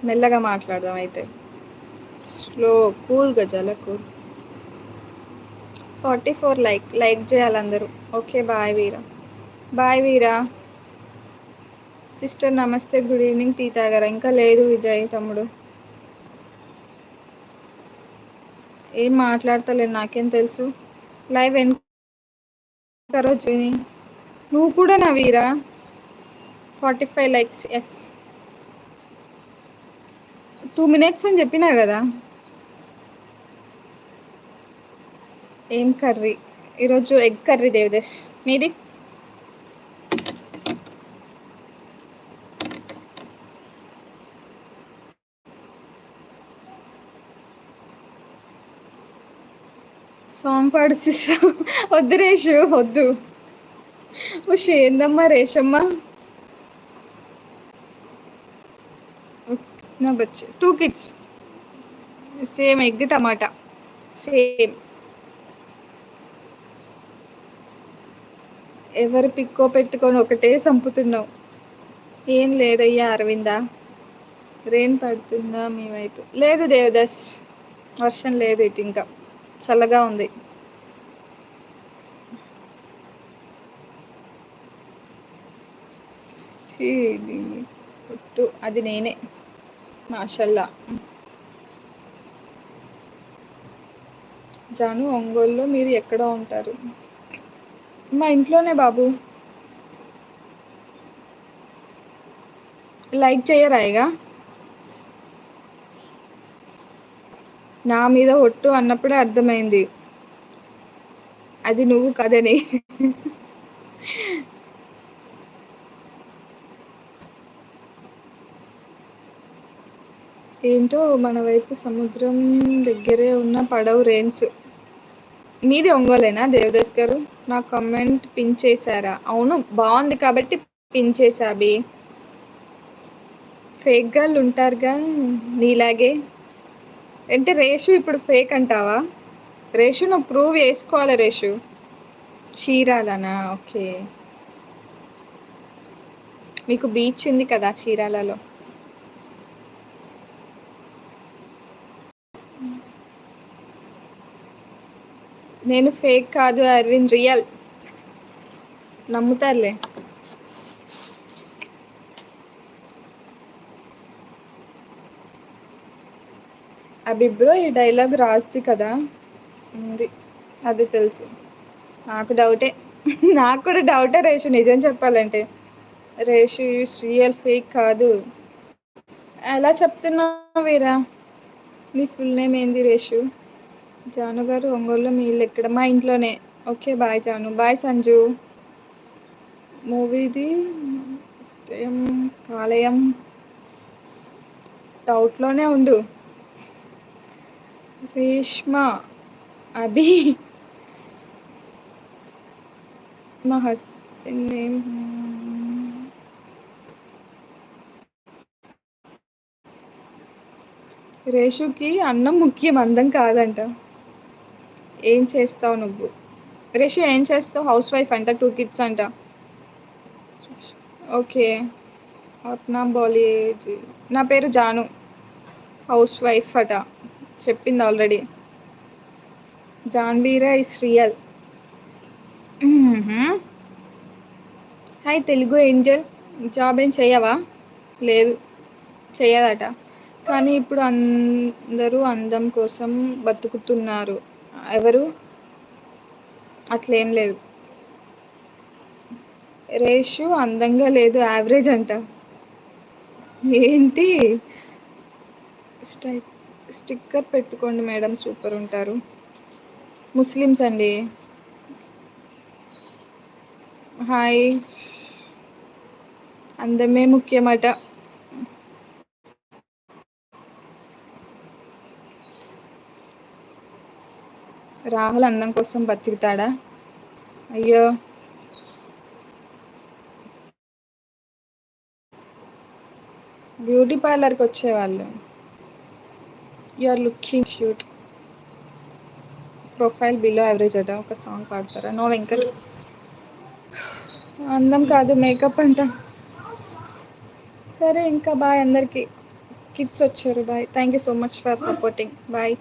మెల్లగా మాట్లాడదాం అయితే. స్లో, కూల్గా, చాలా కూల్. 44 లైక్ చేయాలి అందరూ. ఓకే, బాయ్ వీరా. బాయ్ వీరా. సిస్టర్ నమస్తే, గుడ్ ఈవినింగ్. టీ తాగారా? ఇంకా లేదు విజయ్ తమ్ముడు. ఏం మాట్లాడతలేదు, నాకేం తెలుసు. Live encourage. నువ్వు కూడా నా వీరా. 45 లైక్స్. ఎస్, 2 minutes అని చెప్పినా కదా. ఏం కర్రీ? ఈరోజు ఎగ్ కర్రీ దేవదేశ్. మీది? సాంగ్ పాడు సిస్టర్. వద్దు రేషు, వద్దు. ఉష్ ఏందమ్మా రేషమ్మ. నా బచ్చి 2 kids, సేమ్ ఎగ్ టమాటా, సేమ్. ఎవరి పిక్కో పెట్టుకొని ఒకటే చంపుతున్నావు. ఏం లేదయ్యా అరవిందా. రెయిన్ పడుతుందా మీ వైపు? లేదు దేవదాస్, వర్షం లేదు ఇటు, ఇంకా చల్లగా ఉంది. అది నేనే, మాషల్లా. జాను, ఒంగోలులో మీరు ఎక్కడ ఉంటారు? మా ఇంట్లోనే బాబు. లైక్ చేయరా ఇక? నా మీద ఒట్టు అన్నప్పుడే అర్థమైంది అది నువ్వు కదని. ఏంటో మన వైపు సముద్రం దగ్గరే ఉన్న పడవ రెయిన్స్. మీది ఒంగోలేనా దేవదాస్ గారు? నా కామెంట్ పిన్ చేశారా? అవును, బాగుంది కాబట్టి పిన్ చేశా. అభి, ఫేక్ గర్ల్ ఉంటారుగా నీలాగే. అంటే రేషు ఇప్పుడు ఫేక్ అంటావా? రేషు నువ్వు ప్రూవ్ చేసుకోవాలి రేషు. చీరాలనా? ఓకే. మీకు బీచ్ ఉంది కదా చీరాలలో. నేను ఫేక్ కాదు అరవింద్, రియల్. నమ్ముతారులే. అభిబ్రో ఈ డైలాగ్ రాస్తి కదా ఉంది, అది తెలుసు. నాకు డౌటే. నాకు కూడా డౌటే రేషు, నిజం చెప్పాలంటే. రేషు ఈస్ రియల్, ఫేక్ కాదు. ఎలా చెప్తున్నావు వీరా? నీ ఫుల్ నేమ్ ఏంది రేషు? జాను గారు, ఒంగోలులో మీ ఇల్లు ఎక్కడ? మా ఇంట్లోనే. Okay, bye Janu. Bye Sanju. మూవీది కాలేయం డౌట్లోనే ఉండు. రేష్మా, అభి, మా హస్బెండ్ నేమ్. రేషుకి అన్నం ముఖ్యం, అందం కాదంట. ఏం చేస్తావు నువ్వు? రేషు ఏం చేస్తావు? హౌస్ వైఫ్ అంట, 2 kids అంట. ఓకే. అప్నా బాలేజ్. నా పేరు జాను, హౌస్ వైఫ్ అట, చెప్పింది ఆల్రెడీ. జాన్వీరా is real. Hi Telugu angel. Job ఏం చేయవా? లేదు, చేయదట. కానీ ఇప్పుడు అందరూ అందం కోసం బతుకుతున్నారు. ఎవరు? అట్లేం లేదు. రేషు అందంగా లేదు, యావరేజ్ అంట. ఏంటి? స్టిక్కర్ పెట్టుకోండి మేడం, సూపర్ ఉంటారు. ముస్లిమ్స్ అండి. హాయ్. అందమే ముఖ్యమట. రాహుల్ అందం కోసం బతుకుతాడా? అయ్యో, బ్యూటీ పార్లర్కి వచ్చేవాళ్ళు. You are looking cute, profile below average అట. ఒక సాంగ్ పాడతారా? నో వెంకట్. అందం కాదు, మేకప్ అంట. సరే ఇంకా బాయ్ అందరికి. కిడ్స్ వచ్చారు. Bye. Thank you so much for supporting. Bye.